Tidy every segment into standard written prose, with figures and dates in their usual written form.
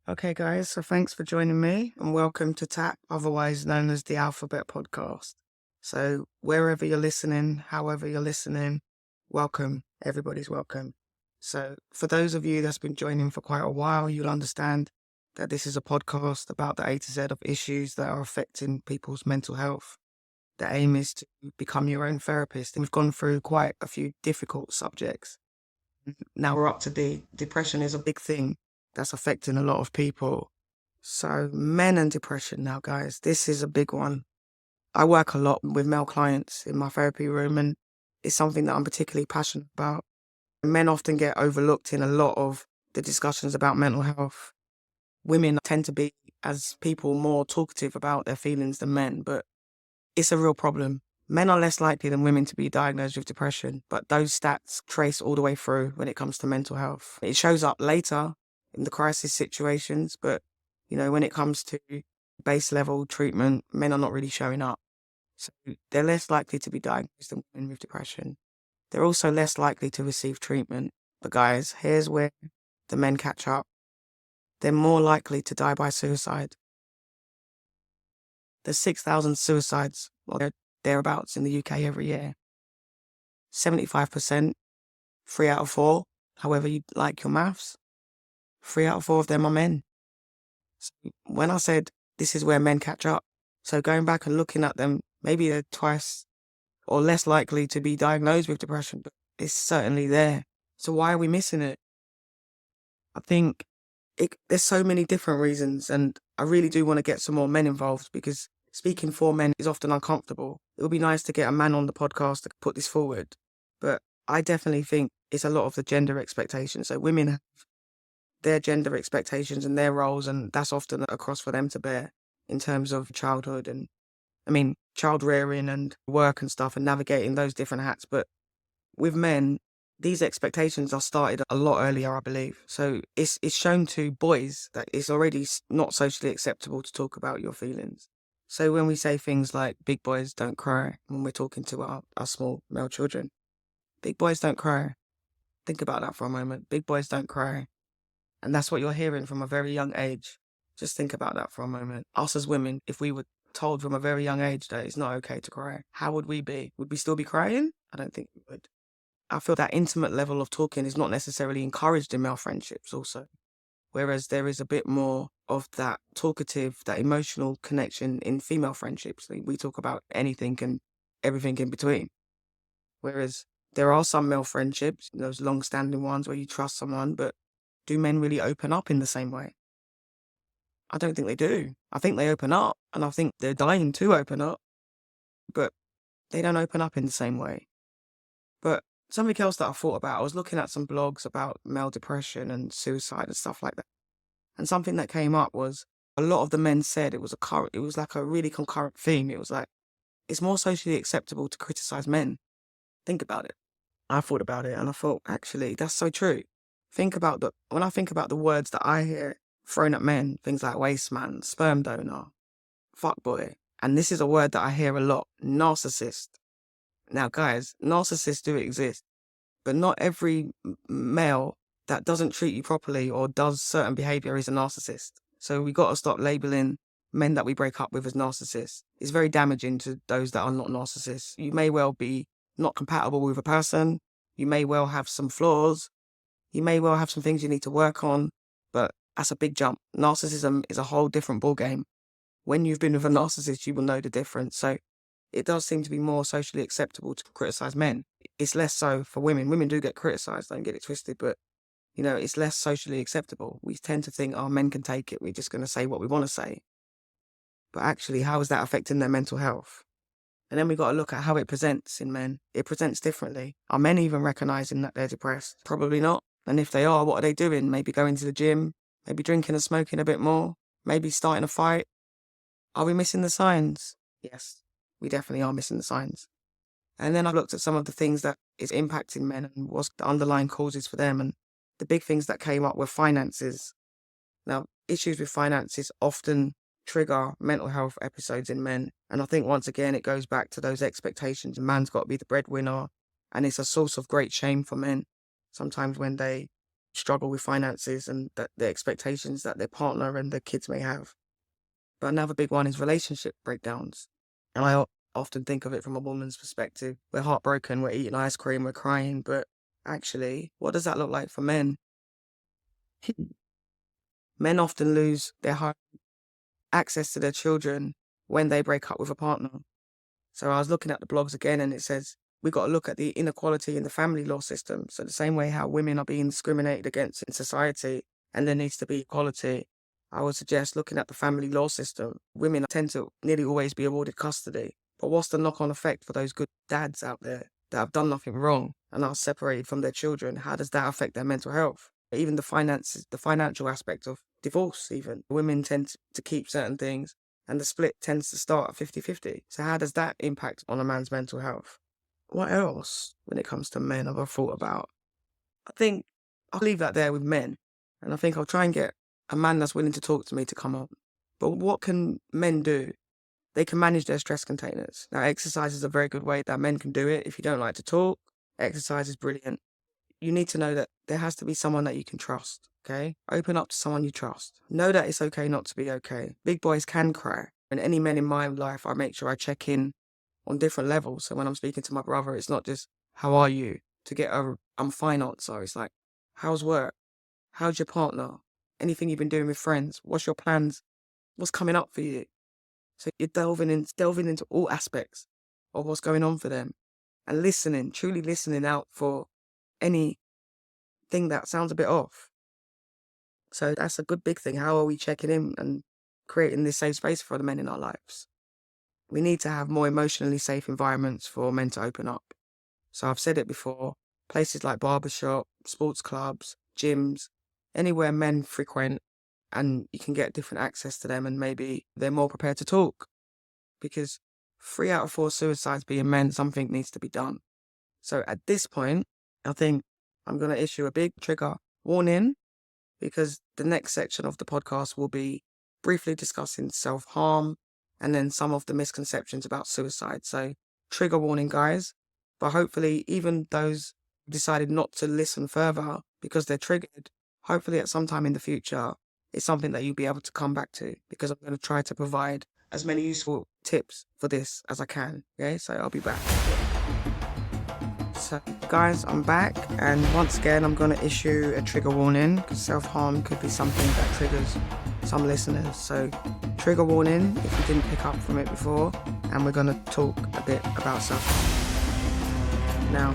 Okay, guys, so thanks for joining me and welcome to TAP, otherwise known as the Alphabet Podcast. So, wherever you're listening, however you're listening, welcome. Everybody's welcome. So, for those of you that's been joining for quite a while, you'll understand that this is a podcast about the A to Z of issues that are affecting people's mental health. The aim is to become your own therapist. And we've gone through quite a few difficult subjects. Now we're up to depression is a big thing that's affecting a lot of people. So men and depression now, guys, this is a big one. I work a lot with male clients in my therapy room, and it's something that I'm particularly passionate about. Men often get overlooked in a lot of the discussions about mental health. Women tend to be, as people, more talkative about their feelings than men, but it's a real problem. Men are less likely than women to be diagnosed with depression, but those stats trace all the way through when it comes to mental health. It shows up later in the crisis situations, but when it comes to base level treatment, men are not really showing up. So they're less likely to be diagnosed than women with depression. They're also less likely to receive treatment. But guys, here's where the men catch up. They're more likely to die by suicide. There's 6,000 suicides, or thereabouts, in the UK every year. 75%, 3 out of 4, however you like your maths, 3 out of 4 of them are men. So when I said this is where men catch up, so going back and looking at them, maybe they're twice or less likely to be diagnosed with depression, but it's certainly there. So why are we missing it? I think there's so many different reasons, and I really do want to get some more men involved because speaking for men is often uncomfortable. It would be nice to get a man on the podcast to put this forward, but I definitely think it's a lot of the gender expectations. So women have their gender expectations and their roles, and that's often a cross for them to bear in terms of childhood and, child rearing and work and stuff and navigating those different hats. But with men, these expectations are started a lot earlier, I believe. So it's shown to boys that it's already not socially acceptable to talk about your feelings. So when we say things like big boys don't cry when we're talking to our small male children, big boys don't cry. Think about that for a moment. Big boys don't cry. And that's what you're hearing from a very young age. Just think about that for a moment. Us as women, if we were told from a very young age that it's not okay to cry, how would we be? Would we still be crying? I don't think we would. I feel that intimate level of talking is not necessarily encouraged in male friendships also. Whereas there is a bit more of that talkative, that emotional connection in female friendships. We talk about anything and everything in between. Whereas there are some male friendships, those long-standing ones where you trust someone, but do men really open up in the same way? I don't think they do. I think they open up, and I think they're dying to open up, but they don't open up in the same way. But something else that I thought about, I was looking at some blogs about male depression and suicide and stuff like that. And something that came up was a lot of the men said it was like a really concurrent theme. It was like, it's more socially acceptable to criticize men. Think about it. I thought about it and I thought, actually, that's so true. When I think about the words that I hear thrown at men, things like waste man, sperm donor, fuckboy, and this is a word that I hear a lot, narcissist. Now, guys, narcissists do exist, but not every male that doesn't treat you properly or does certain behavior is a narcissist. So we got to stop labeling men that we break up with as narcissists. It's very damaging to those that are not narcissists. You may well be not compatible with a person. You may well have some flaws. You may well have some things you need to work on, but that's a big jump. Narcissism is a whole different ballgame. When you've been with a narcissist, you will know the difference. So it does seem to be more socially acceptable to criticize men. It's less so for women. Women do get criticized, don't get it twisted, but it's less socially acceptable. We tend to think, oh, men can take it. We're just going to say what we want to say. But actually, how is that affecting their mental health? And then we got to look at how it presents in men. It presents differently. Are men even recognizing that they're depressed? Probably not. And if they are, what are they doing? Maybe going to the gym, maybe drinking and smoking a bit more, maybe starting a fight. Are we missing the signs? Yes, we definitely are missing the signs. And then I looked at some of the things that is impacting men and what's the underlying causes for them. And the big things that came up were finances. Now, issues with finances often trigger mental health episodes in men. And I think once again, it goes back to those expectations. A man's got to be the breadwinner. And it's a source of great shame for men. Sometimes when they struggle with finances and the expectations that their partner and their kids may have. But another big one is relationship breakdowns. And I often think of it from a woman's perspective. We're heartbroken, we're eating ice cream, we're crying, but actually, what does that look like for men? Men often lose their home, access to their children when they break up with a partner. So I was looking at the blogs again, and it says we got to look at the inequality in the family law system. So the same way how women are being discriminated against in society and there needs to be equality, I would suggest looking at the family law system. Women tend to nearly always be awarded custody. But what's the knock-on effect for those good dads out there that have done nothing wrong and are separated from their children? How does that affect their mental health? Even the finances, the financial aspect of divorce even. Women tend to keep certain things and the split tends to start at 50-50. So how does that impact on a man's mental health? What else, when it comes to men, have I thought about? I think I'll leave that there with men. And I think I'll try and get a man that's willing to talk to me to come on. But what can men do? They can manage their stress containers. Now, exercise is a very good way that men can do it. If you don't like to talk, exercise is brilliant. You need to know that there has to be someone that you can trust, okay? Open up to someone you trust. Know that it's okay not to be okay. Big boys can cry. And any men in my life, I make sure I check in on different levels. So when I'm speaking to my brother, it's not just, how are you? To get a I'm fine answer. It's like, how's work? How's your partner? Anything you've been doing with friends? What's your plans? What's coming up for you? So you're delving into all aspects of what's going on for them and listening, truly listening out for anything that sounds a bit off. So that's a good big thing. How are we checking in and creating this safe space for the men in our lives? We need to have more emotionally safe environments for men to open up. So I've said it before, places like barbershop, sports clubs, gyms, anywhere men frequent, and you can get different access to them and maybe they're more prepared to talk. Because 3 out of 4 suicides being men, something needs to be done. So at this point, I think I'm going to issue a big trigger warning because the next section of the podcast will be briefly discussing self-harm and then some of the misconceptions about suicide. So trigger warning, guys. But hopefully even those who decided not to listen further because they're triggered, hopefully at some time in the future, it's something that you'll be able to come back to because I'm going to try to provide as many useful tips for this as I can. Okay, so I'll be back. So guys, I'm back, and once again I'm going to issue a trigger warning because self-harm could be something that triggers some listeners. So trigger warning if you didn't pick up from it before, and we're going to talk a bit about self-harm. Now,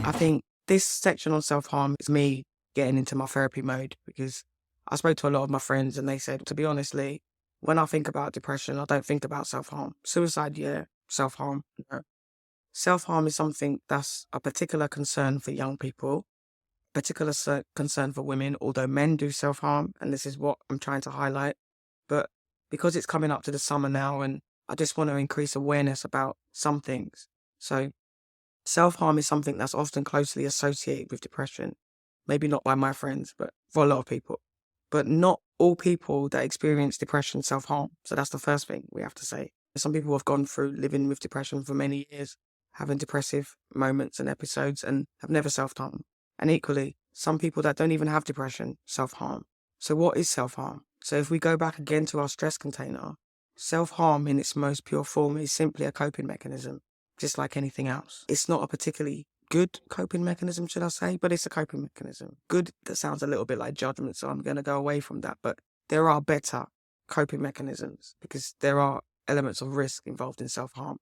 I think this section on self-harm is me getting into my therapy mode because I spoke to a lot of my friends and they said, to be honestly, when I think about depression, I don't think about self-harm. Suicide, yeah. Self-harm, no. Self-harm is something that's a particular concern for young people, particular concern for women, although men do self-harm, and this is what I'm trying to highlight. But because it's coming up to the summer now, and I just want to increase awareness about some things. So self-harm is something that's often closely associated with depression. Maybe not by my friends, but for a lot of people. But not all people that experience depression self-harm. So that's the first thing we have to say. Some people have gone through living with depression for many years, having depressive moments and episodes, and have never self-harmed. And equally, some people that don't even have depression self-harm. So what is self-harm? So if we go back again to our stress container, self-harm in its most pure form is simply a coping mechanism, just like anything else. It's not a particularly good coping mechanism, should I say, but it's a coping mechanism. Good, that sounds a little bit like judgment, so I'm going to go away from that. But there are better coping mechanisms because there are elements of risk involved in self-harm.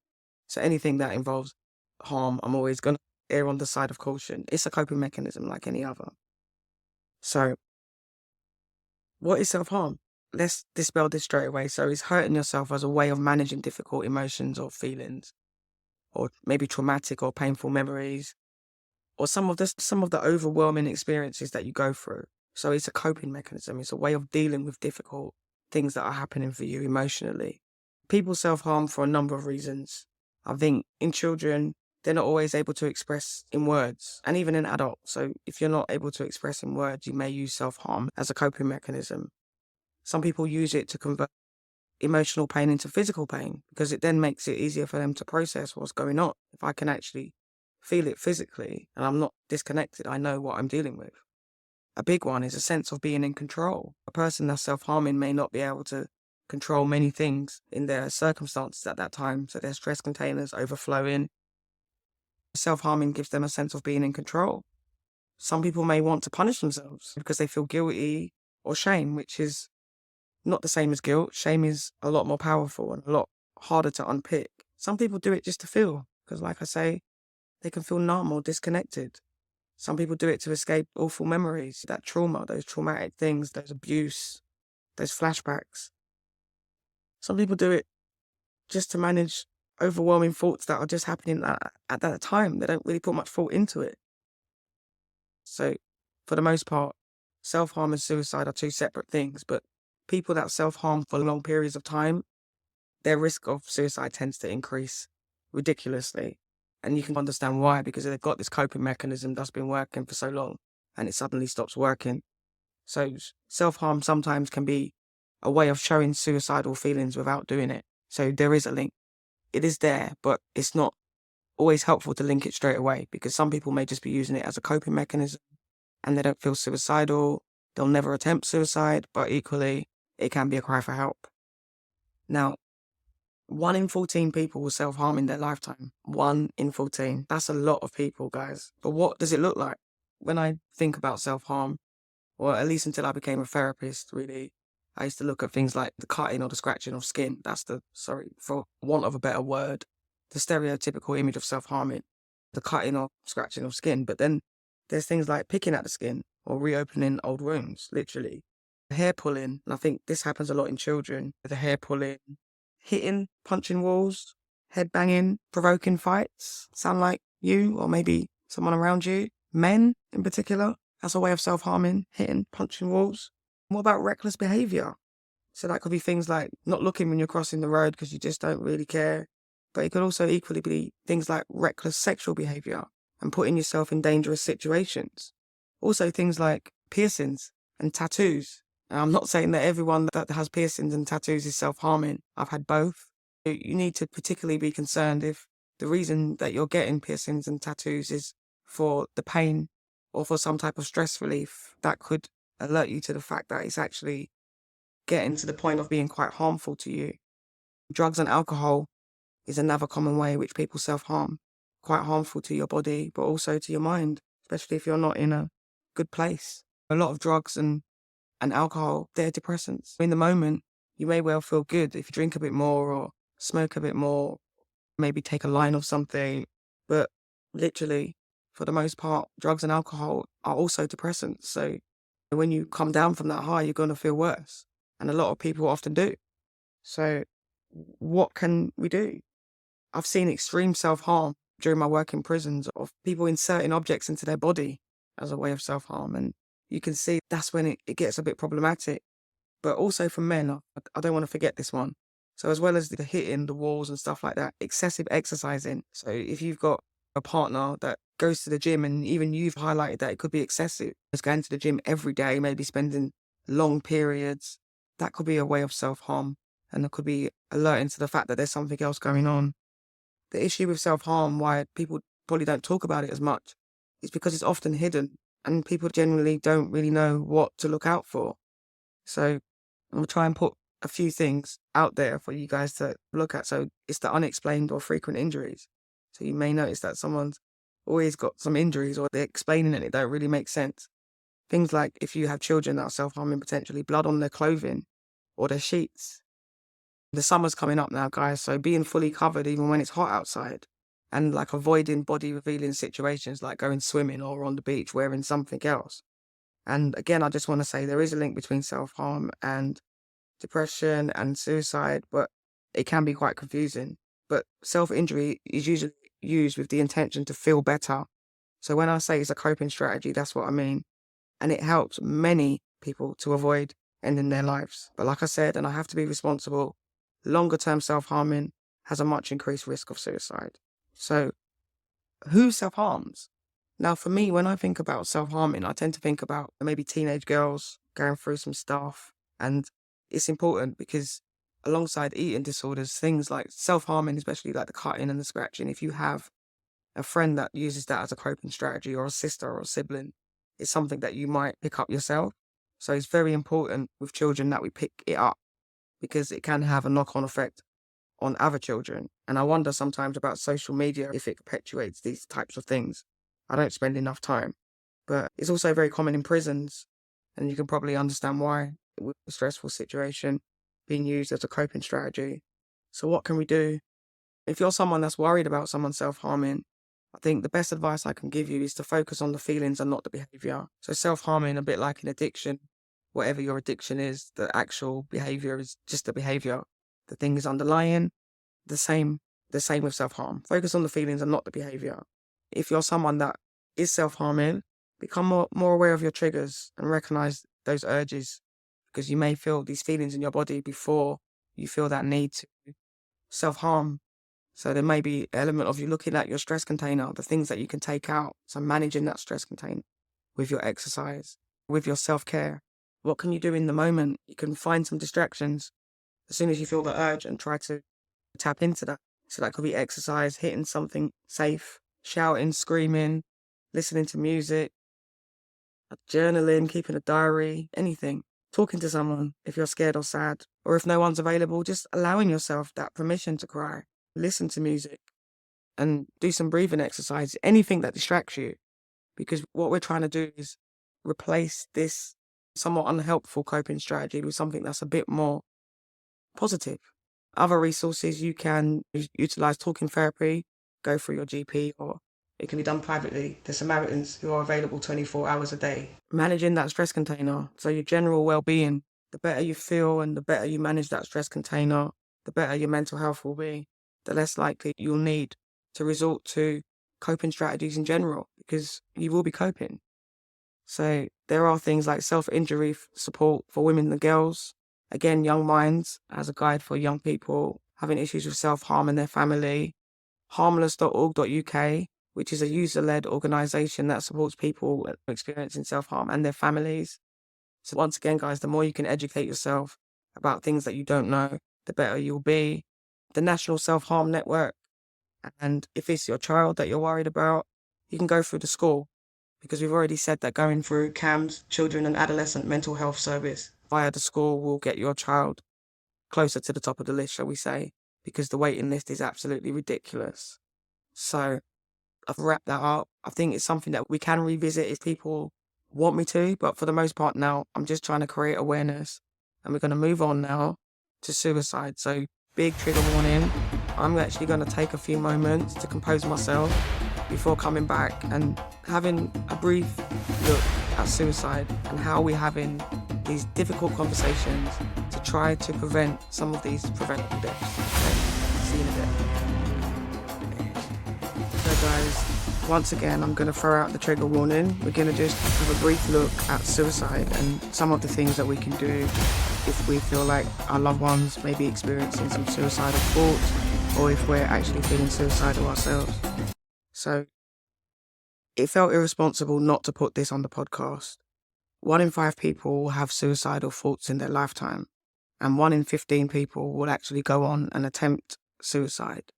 So anything that involves harm, I'm always going to err on the side of caution. It's a coping mechanism like any other. So what is self-harm? Let's dispel this straight away. So it's hurting yourself as a way of managing difficult emotions or feelings, or maybe traumatic or painful memories, or some of the overwhelming experiences that you go through. So it's a coping mechanism. It's a way of dealing with difficult things that are happening for you emotionally. People self-harm for a number of reasons. I think in children, they're not always able to express in words, and even in adults. So if you're not able to express in words, you may use self-harm as a coping mechanism. Some people use it to convert emotional pain into physical pain because it then makes it easier for them to process what's going on. If I can actually feel it physically and I'm not disconnected, I know what I'm dealing with. a big one is a sense of being in control. A person that's self-harming may not be able to control many things in their circumstances at that time, so their stress containers overflowing. Self-harming gives them a sense of being in control. Some people may want to punish themselves because they feel guilty or shame, which is not the same as guilt. Shame is a lot more powerful and a lot harder to unpick. Some people do it just to feel, because like I say, they can feel numb or disconnected. Some people do it to escape awful memories, that trauma, those traumatic things, those abuse, those flashbacks. Some people do it just to manage overwhelming thoughts that are just happening at that time. They don't really put much thought into it. So for the most part, self-harm and suicide are two separate things, but people that self-harm for long periods of time, their risk of suicide tends to increase ridiculously. And you can understand why, because they've got this coping mechanism that's been working for so long and it suddenly stops working. So self-harm sometimes can be a way of showing suicidal feelings without doing it. So there is a link. It is there, but it's not always helpful to link it straight away, because some people may just be using it as a coping mechanism and they don't feel suicidal. They'll never attempt suicide, but equally, it can be a cry for help. Now, 1 in 14 people will self-harm in their lifetime. 1 in 14. That's a lot of people, guys. But what does it look like? When I think about self-harm, or at least until I became a therapist, really, I used to look at things like the cutting or the scratching of skin. That's for want of a better word, the stereotypical image of self-harming, the cutting or scratching of skin. But then there's things like picking at the skin or reopening old wounds, literally. Hair pulling, and I think this happens a lot in children, the hair pulling, hitting, punching walls, head banging, provoking fights, sound like you or maybe someone around you. Men in particular, that's a way of self-harming, hitting, punching walls. What about reckless behaviour? So that could be things like not looking when you're crossing the road because you just don't really care. But it could also equally be things like reckless sexual behaviour and putting yourself in dangerous situations. Also things like piercings and tattoos. And I'm not saying that everyone that has piercings and tattoos is self-harming. I've had both. You need to particularly be concerned if the reason that you're getting piercings and tattoos is for the pain or for some type of stress relief. That could alert you to the fact that it's actually getting to the point of being quite harmful to you. Drugs and alcohol is another common way in which people self-harm. Quite harmful to your body, but also to your mind, especially if you're not in a good place. A lot of drugs and alcohol, they're depressants. In the moment, you may well feel good if you drink a bit more or smoke a bit more, maybe take a line of something, but literally, for the most part, drugs and alcohol are also depressants. So when you come down from that high, you're going to feel worse. And a lot of people often do. So what can we do? I've seen extreme self-harm during my work in prisons of people inserting objects into their body as a way of self-harm. And you can see that's when it gets a bit problematic. But also for men, I don't want to forget this one. So as well as the hitting the walls and stuff like that, excessive exercising. So if you've got a partner that goes to the gym, and even you've highlighted that it could be excessive, is going to the gym every day, maybe spending long periods, that could be a way of self-harm. And it could be alerting to the fact that there's something else going on. The issue with self-harm, why people probably don't talk about it as much, is because it's often hidden and people generally don't really know what to look out for. So I'm going to try and put a few things out there for you guys to look at. So it's the unexplained or frequent injuries. So you may notice that someone's always got some injuries, or they're explaining it, it don't really make sense. Things like if you have children that are self-harming, potentially blood on their clothing or their sheets. The summer's coming up now, guys, so being fully covered even when it's hot outside, and like avoiding body revealing situations like going swimming or on the beach wearing something else. And again, I just want to say there is a link between self-harm and depression and suicide, but it can be quite confusing. But self-injury is usually used with the intention to feel better. So when I say it's a coping strategy, that's what I mean. And it helps many people to avoid ending their lives. But like I said, and I have to be responsible, longer term self-harming has a much increased risk of suicide. So who self-harms? Now, for me, when I think about self-harming, I tend to think about maybe teenage girls going through some stuff. And it's important because alongside eating disorders, things like self-harming, especially like the cutting and the scratching, if you have a friend that uses that as a coping strategy, or a sister or a sibling, it's something that you might pick up yourself. So it's very important with children that we pick it up because it can have a knock-on effect on other children. And I wonder sometimes about social media if it perpetuates these types of things. I don't spend enough time. But it's also very common in prisons, and you can probably understand why, with a stressful situation being used as a coping strategy. So what can we do? If you're someone that's worried about someone self-harming, I think the best advice I can give you is to focus on the feelings and not the behaviour. So self-harming, a bit like an addiction, whatever your addiction is, the actual behaviour is just the behaviour. The thing is underlying, the same with self-harm. Focus on the feelings and not the behaviour. If you're someone that is self-harming, become more aware of your triggers and recognise those urges, because you may feel these feelings in your body before you feel that need to self-harm. So there may be an element of you looking at your stress container, the things that you can take out. So managing that stress container with your exercise, with your self-care. What can you do in the moment? You can find some distractions as soon as you feel the urge and try to tap into that. So that could be exercise, hitting something safe, shouting, screaming, listening to music, journaling, keeping a diary, anything. Talking to someone if you're scared or sad, or if no one's available, just allowing yourself that permission to cry. Listen to music and do some breathing exercise, anything that distracts you. Because what we're trying to do is replace this somewhat unhelpful coping strategy with something that's a bit more positive. Other resources, you can utilize talking therapy, go through your GP, or it can be done privately. There's Samaritans who are available 24 hours a day. Managing that stress container, so your general well-being, the better you feel and the better you manage that stress container, the better your mental health will be, the less likely you'll need to resort to coping strategies in general, because you will be coping. So there are things like self-injury support for women and girls. Again, Young Minds as a guide for young people having issues with self-harm in their family. Harmless.org.uk, which is a user-led organisation that supports people experiencing self-harm and their families. So once again, guys, the more you can educate yourself about things that you don't know, the better you'll be. The National Self-Harm Network. And if it's your child that you're worried about, you can go through the school, because we've already said that going through CAMS, Children and Adolescent Mental Health Service, via the school will get your child closer to the top of the list, shall we say, because the waiting list is absolutely ridiculous. So I've wrapped that up. I think it's something that we can revisit if people want me to, but for the most part now, I'm just trying to create awareness. And we're going to move on now to suicide. So big trigger warning. I'm actually going to take a few moments to compose myself before coming back and having a brief look at suicide and how we're having these difficult conversations to try to prevent some of these preventable deaths. Okay? See you in a bit. So guys, once again, I'm going to throw out the trigger warning. We're going to just have a brief look at suicide and some of the things that we can do if we feel like our loved ones may be experiencing some suicidal thoughts, or if we're actually feeling suicidal ourselves. So it felt irresponsible not to put this on the podcast. 1 in 5 people will have suicidal thoughts in their lifetime, and 1 in 15 people will actually go on and attempt suicide.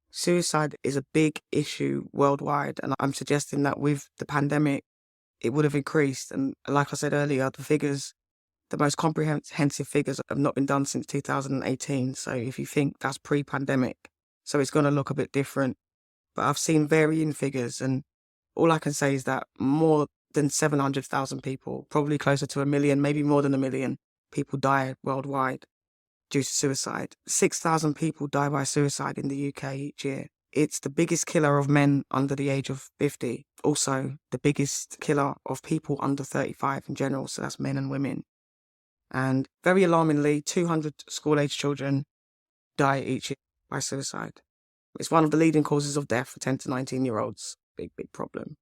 Suicide is a big issue worldwide, and I'm suggesting that with the pandemic, it would have increased. And like I said earlier, the most comprehensive figures have not been done since 2018. So if you think that's pre-pandemic, so it's going to look a bit different. But I've seen varying figures, and all I can say is that more than 700,000 people, probably closer to 1 million, maybe more than 1 million people die worldwide due to suicide. 6,000 people die by suicide in the UK each year. It's the biggest killer of men under the age of 50. Also, the biggest killer of people under 35 in general, so that's men and women. And very alarmingly, 200 school-age children die each year by suicide. It's one of the leading causes of death for 10 to 19-year-olds. Big, big problem.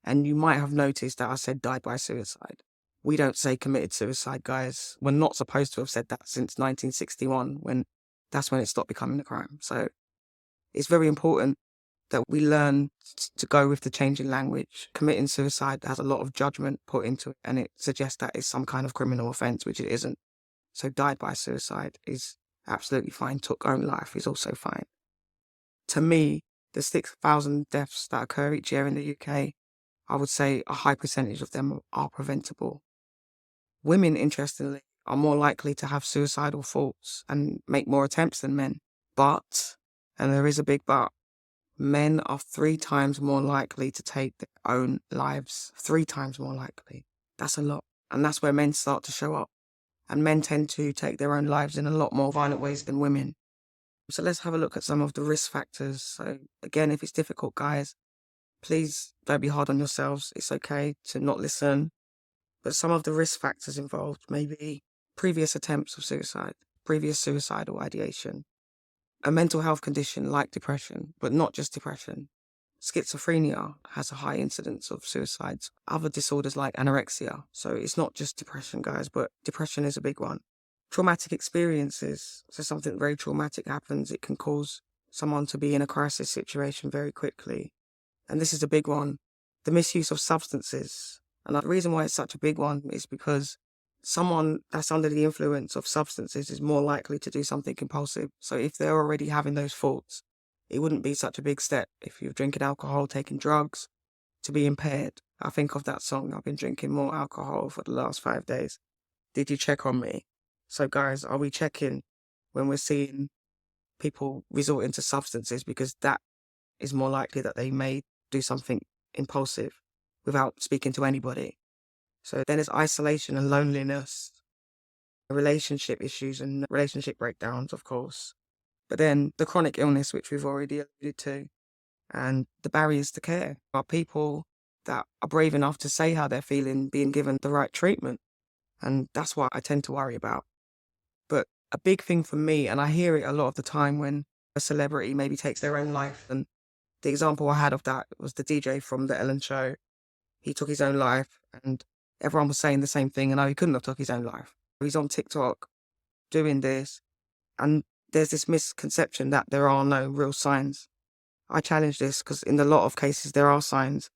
And you might have noticed that I said died by suicide. We don't say committed suicide, guys. We're not supposed to have said that since 1961, when that's when it stopped becoming a crime. So it's very important that we learn to go with the changing language. Committing suicide has a lot of judgment put into it, and it suggests that it's some kind of criminal offence, which it isn't. So died by suicide is absolutely fine. Took own life is also fine. To me, the 6,000 deaths that occur each year in the UK I would say a high percentage of them are preventable. Women, interestingly, are more likely to have suicidal thoughts and make more attempts than men. But, and there is a big but, men are 3 times more likely to take their own lives. 3 times more likely. That's a lot. And that's where men start to show up. And men tend to take their own lives in a lot more violent ways than women. So let's have a look at some of the risk factors. So again, if it's difficult, guys, please don't be hard on yourselves. It's okay to not listen. But some of the risk factors involved may be previous attempts of suicide, previous suicidal ideation, a mental health condition like depression, but not just depression. Schizophrenia has a high incidence of suicides, other disorders like anorexia. So it's not just depression, guys, but depression is a big one. Traumatic experiences. So something very traumatic happens, it can cause someone to be in a crisis situation very quickly. And this is a big one. The misuse of substances. And the reason why it's such a big one is because someone that's under the influence of substances is more likely to do something compulsive. So if they're already having those thoughts, it wouldn't be such a big step if you're drinking alcohol, taking drugs, to be impaired. I think of that song, I've been drinking more alcohol for the last 5 days. Did you check on me? So guys, are we checking when we're seeing people resorting to substances, because that is more likely that they may do something impulsive without speaking to anybody. So then there's isolation and loneliness, relationship issues and relationship breakdowns, of course. But then the chronic illness, which we've already alluded to, and the barriers to care. Are people that are brave enough to say how they're feeling being given the right treatment? And that's what I tend to worry about. But a big thing for me, and I hear it a lot of the time when a celebrity maybe takes their own life, and the example I had of that was the DJ from The Ellen Show. He took his own life, and everyone was saying the same thing, and no, he couldn't have took his own life. He's on TikTok doing this, and there's this misconception that there are no real signs. I challenge this because in a lot of cases there are signs,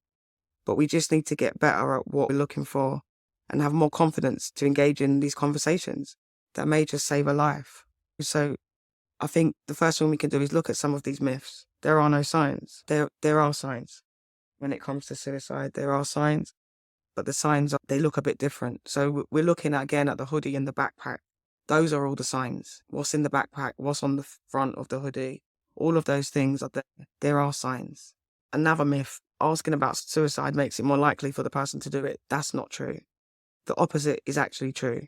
but we just need to get better at what we're looking for and have more confidence to engage in these conversations that may just save a life. So I think the first thing we can do is look at some of these myths. There are no signs. There are signs. When it comes to suicide, there are signs, but the signs, they look a bit different. So we're looking again at the hoodie and the backpack. Those are all the signs. What's in the backpack, what's on the front of the hoodie, all of those things are there. There are signs. Another myth, asking about suicide makes it more likely for the person to do it. That's not true. The opposite is actually true.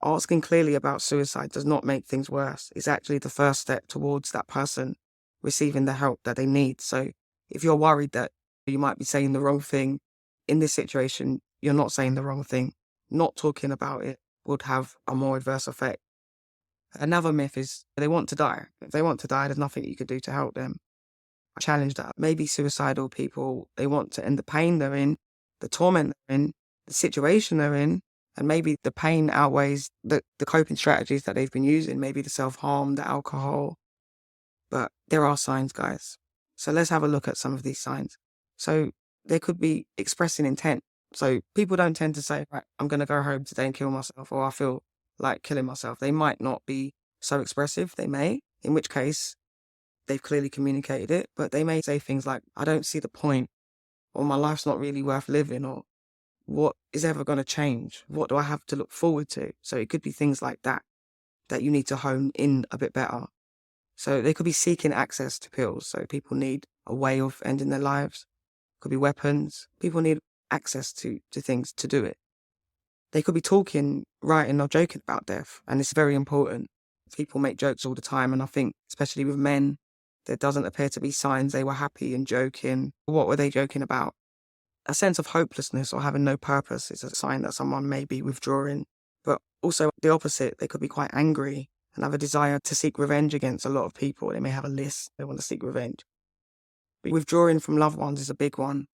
Asking clearly about suicide does not make things worse. It's actually the first step towards that person receiving the help that they need. So if you're worried that you might be saying the wrong thing in this situation, you're not saying the wrong thing. Not talking about it would have a more adverse effect. Another myth is they want to die. If they want to die, there's nothing you could do to help them. I challenge that. Maybe suicidal people, they want to end the pain they're in, the torment they're in, the situation they're in, and maybe the pain outweighs the coping strategies that they've been using, maybe the self-harm, the alcohol. But there are signs, guys. So let's have a look at some of these signs. So there could be expressing intent. So people don't tend to say, right, I'm going to go home today and kill myself, or I feel like killing myself. They might not be so expressive. They may, in which case they've clearly communicated it, but they may say things like, I don't see the point, or my life's not really worth living, or what is ever going to change? What do I have to look forward to? So it could be things like that you need to hone in a bit better. So they could be seeking access to pills. So people need a way of ending their lives. Could be weapons. People need access to things to do it. They could be talking, writing, or joking about death. And it's very important. People make jokes all the time. And I think, especially with men, there doesn't appear to be signs they were happy and joking. What were they joking about? A sense of hopelessness or having no purpose is a sign that someone may be withdrawing. But also the opposite, they could be quite angry and have a desire to seek revenge against a lot of people. They may have a list, they want to seek revenge. But withdrawing from loved ones is a big one.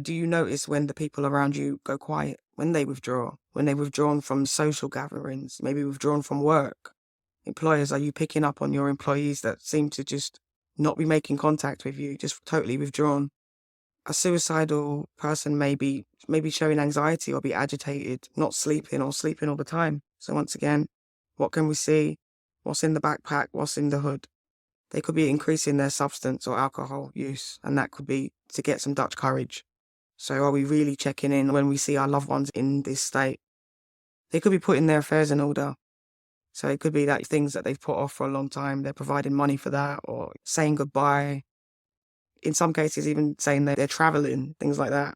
Do you notice when the people around you go quiet, when they withdraw, when they've withdrawn from social gatherings, maybe withdrawn from work? Employers, are you picking up on your employees that seem to just not be making contact with you, just totally withdrawn? A suicidal person may be showing anxiety or be agitated, not sleeping or sleeping all the time. So once again, what can we see? What's in the backpack? What's in the hood? They could be increasing their substance or alcohol use, and that could be to get some Dutch courage. So are we really checking in when we see our loved ones in this state? They could be putting their affairs in order. So it could be that things that they've put off for a long time, they're providing money for that or saying goodbye. In some cases, even saying that they're traveling, things like that.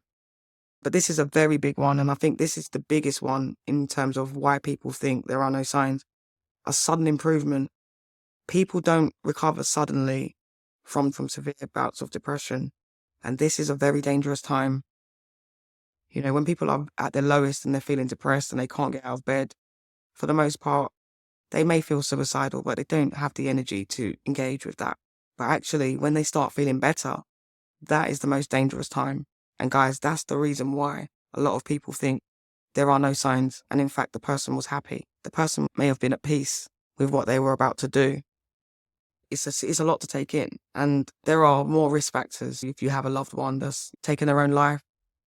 But this is a very big one. And I think this is the biggest one in terms of why people think there are no signs. A sudden improvement. People don't recover suddenly from severe bouts of depression. And this is a very dangerous time. You know, when people are at their lowest and they're feeling depressed and they can't get out of bed, for the most part, they may feel suicidal, but they don't have the energy to engage with that. But actually, when they start feeling better, that is the most dangerous time. And guys, that's the reason why a lot of people think there are no signs. And in fact, the person was happy. The person may have been at peace with what they were about to do. It's a lot to take in. And there are more risk factors if you have a loved one that's taken their own life.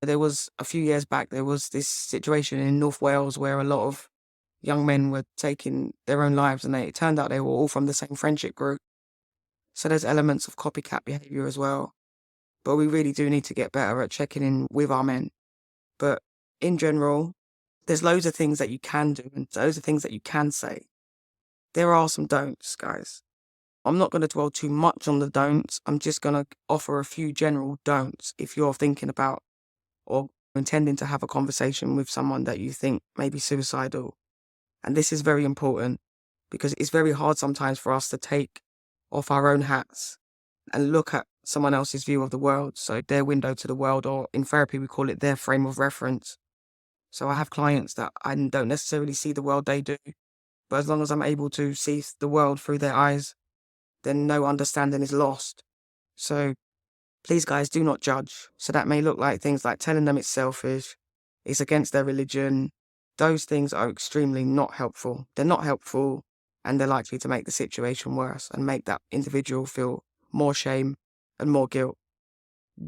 There was, a few years back, there was this situation in North Wales where a lot of young men were taking their own lives, and it turned out they were all from the same friendship group. So there's elements of copycat behaviour as well. But we really do need to get better at checking in with our men. But in general, there's loads of things that you can do and loads of things that you can say. There are some don'ts, guys. I'm not going to dwell too much on the don'ts. I'm just going to offer a few general don'ts if you're thinking about or intending to have a conversation with someone that you think may be suicidal. And this is very important because it's very hard sometimes for us to take off our own hats and look at someone else's view of the world. So their window to the world, or in therapy, we call it their frame of reference. So I have clients that I don't necessarily see the world they do, but as long as I'm able to see the world through their eyes, then no understanding is lost. So please, guys, do not judge. So that may look like things like telling them it's selfish, it's against their religion. Those things are extremely not helpful. They're not helpful, and they're likely to make the situation worse and make that individual feel more shame and more guilt.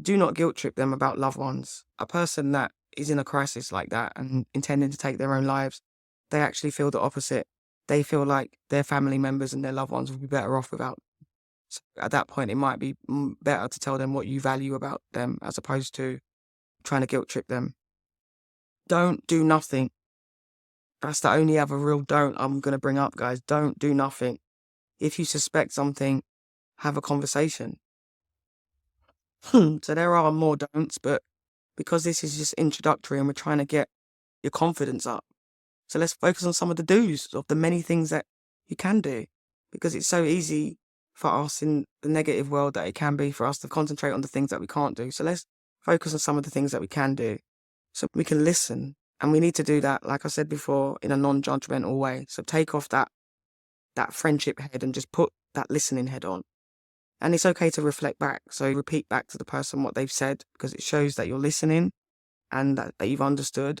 Do not guilt trip them about loved ones. A person that is in a crisis like that and intending to take their own lives, they actually feel the opposite. They feel like their family members and their loved ones would be better off without. So at that point, it might be better to tell them what you value about them as opposed to trying to guilt trip them. Don't do nothing. That's the only other real don't I'm going to bring up, guys. Don't do nothing. If you suspect something, have a conversation. So there are more don'ts, but because this is just introductory and we're trying to get your confidence up, so let's focus on some of the do's of the many things that you can do, because it's so easy for us in the negative world that it can be for us to concentrate on the things that we can't do. So let's focus on some of the things that we can do so we can listen. And we need to do that, like I said before, in a non-judgmental way. So take off that friendship head and just put that listening head on. And it's okay to reflect back. So repeat back to the person what they've said, because it shows that you're listening and that you've understood.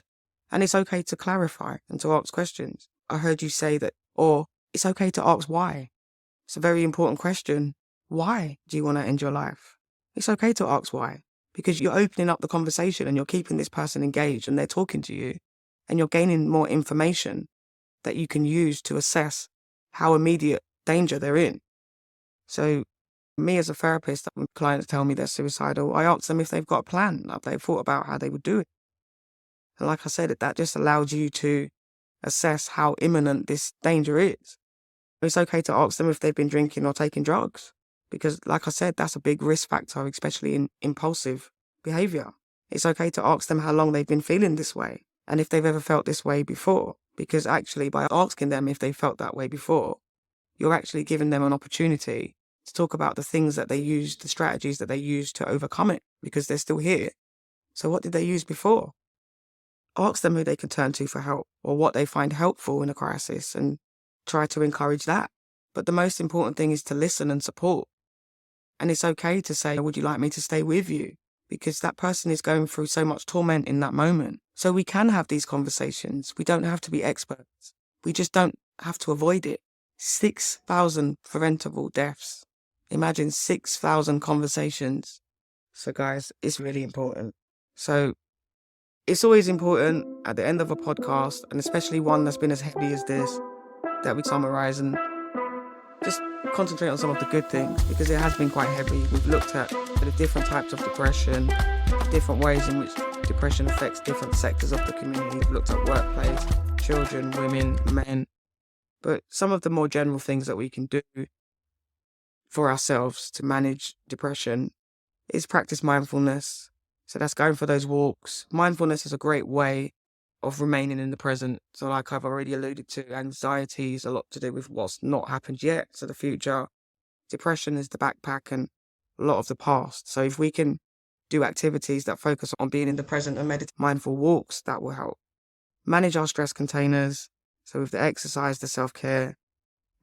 And it's okay to clarify and to ask questions. I heard you say that, or it's okay to ask why. It's a very important question. Why do you want to end your life? It's okay to ask why, because you're opening up the conversation and you're keeping this person engaged and they're talking to you and you're gaining more information that you can use to assess how immediate danger they're in. So me as a therapist, when clients tell me they're suicidal, I ask them if they've got a plan, if they've thought about how they would do it. And like I said, that just allows you to assess how imminent this danger is. It's okay to ask them if they've been drinking or taking drugs, because like I said, that's a big risk factor, especially in impulsive behaviour. It's okay to ask them how long they've been feeling this way and if they've ever felt this way before, because actually by asking them if they felt that way before, you're actually giving them an opportunity to talk about the things that they used, the strategies that they used to overcome it, because they're still here. So what did they use before? Ask them who they can turn to for help or what they find helpful in a crisis and try to encourage that. But the most important thing is to listen and support. And it's okay to say, would you like me to stay with you? Because that person is going through so much torment in that moment. So we can have these conversations. We don't have to be experts. We just don't have to avoid it. 6,000 preventable deaths. Imagine 6,000 conversations. So guys, it's really important. So it's always important at the end of a podcast, and especially one that's been as heavy as this, that we summarize and just concentrate on some of the good things, because it has been quite heavy. We've looked at the different types of depression, different ways in which depression affects different sectors of the community. We've looked at workplace, children, women, men. But some of the more general things that we can do for ourselves to manage depression is practice mindfulness. So that's going for those walks. Mindfulness is a great way of remaining in the present. So like I've already alluded to, anxiety is a lot to do with what's not happened yet, so the future. Depression is the backpack and a lot of the past. So if we can do activities that focus on being in the present and meditate, mindful walks, that will help. Manage our stress containers. So with the exercise, the self-care,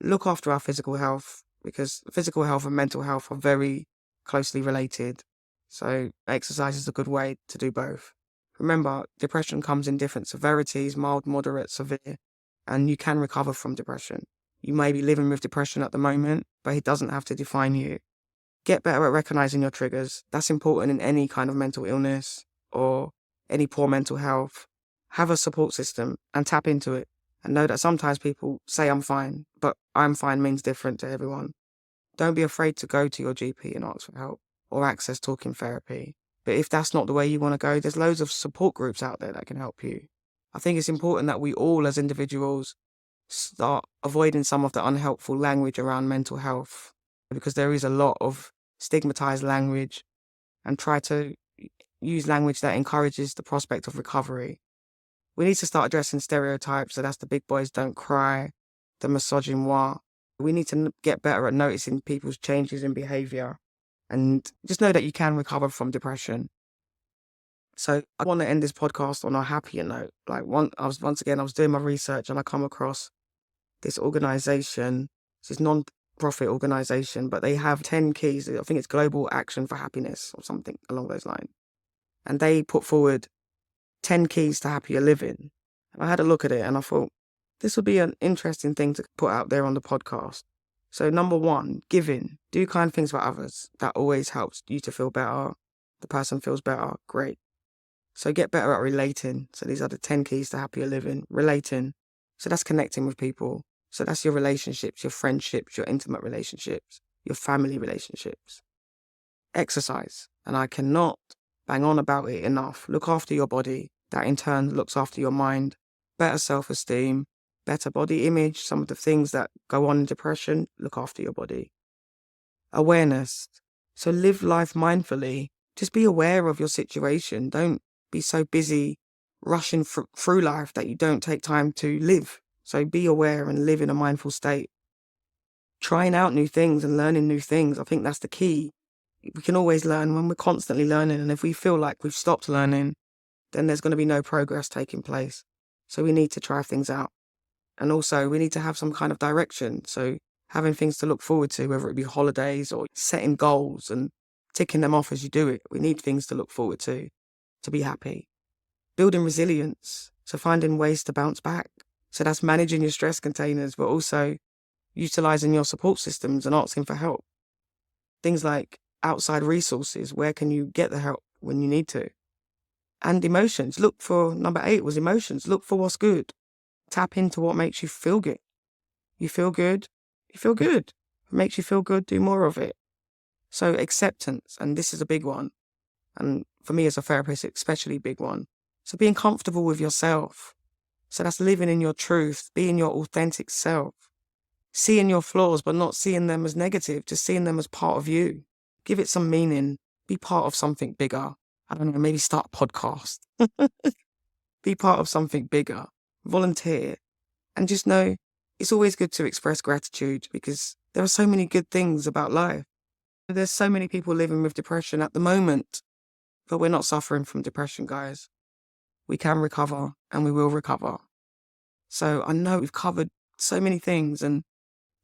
look after our physical health, because physical health and mental health are very closely related. So exercise is a good way to do both. Remember, depression comes in different severities, mild, moderate, severe, and you can recover from depression. You may be living with depression at the moment, but it doesn't have to define you. Get better at recognizing your triggers. That's important in any kind of mental illness or any poor mental health. Have a support system and tap into it. And know that sometimes people say I'm fine, but I'm fine means different to everyone. Don't be afraid to go to your GP and ask for help or access talking therapy. But if that's not the way you want to go, there's loads of support groups out there that can help you. I think it's important that we all as individuals start avoiding some of the unhelpful language around mental health, because there is a lot of stigmatized language, and try to use language that encourages the prospect of recovery. We need to start addressing stereotypes. So that's the big boys don't cry, the misogynoir. We need to get better at noticing people's changes in behavior, and just know that you can recover from depression. So I want to end this podcast on a happier note. I was doing my research and I come across this organization, this non-profit organization, but they have 10 keys. I think it's Global Action for Happiness or something along those lines. And they put forward 10 keys to happier living. And I had a look at it and I thought, this would be an interesting thing to put out there on the podcast. So number 1, giving. Do kind things for others. That always helps you to feel better. The person feels better. Great. So get better at relating. So these are the 10 keys to happier living. Relating. So that's connecting with people. So that's your relationships, your friendships, your intimate relationships, your family relationships. Exercise. And I cannot bang on about it enough. Look after your body. That in turn looks after your mind. Better self-esteem, better body image. Some of the things that go on in depression, look after your body. Awareness. So live life mindfully. Just be aware of your situation. Don't be so busy rushing through life that you don't take time to live. So be aware and live in a mindful state. Trying out new things and learning new things. I think that's the key. We can always learn when we're constantly learning. And if we feel like we've stopped learning, then there's going to be no progress taking place. So we need to try things out. And also we need to have some kind of direction. So having things to look forward to, whether it be holidays or setting goals and ticking them off as you do it. We need things to look forward to be happy. Building resilience. So finding ways to bounce back. So that's managing your stress containers, but also utilizing your support systems and asking for help. Things like outside resources. Where can you get the help when you need to? And emotions. Look for, number 8 was emotions. Look for what's good. Tap into what makes you feel good. You feel good, you feel good. If it makes you feel good, do more of it. So acceptance, and this is a big one. And for me as a therapist, especially a big one. So being comfortable with yourself. So that's living in your truth, being your authentic self. Seeing your flaws, but not seeing them as negative, just seeing them as part of you. Give it some meaning. Be part of something bigger. I don't know, maybe start a podcast. Be part of something bigger. Volunteer. And just know it's always good to express gratitude, because there are so many good things about life. There's so many people living with depression at the moment, but we're not suffering from depression, guys. We can recover and we will recover. So I know we've covered so many things, and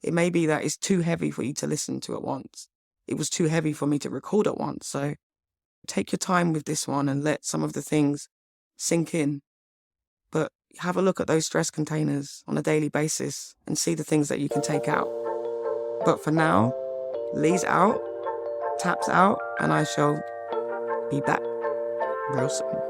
it may be that it's too heavy for you to listen to at once. It was too heavy for me to record at once. So take your time with this one and let some of the things sink in. But have a look at those stress containers on a daily basis and see the things that you can take out. But for now, Lee's out, Tap's out, and I shall be back real soon.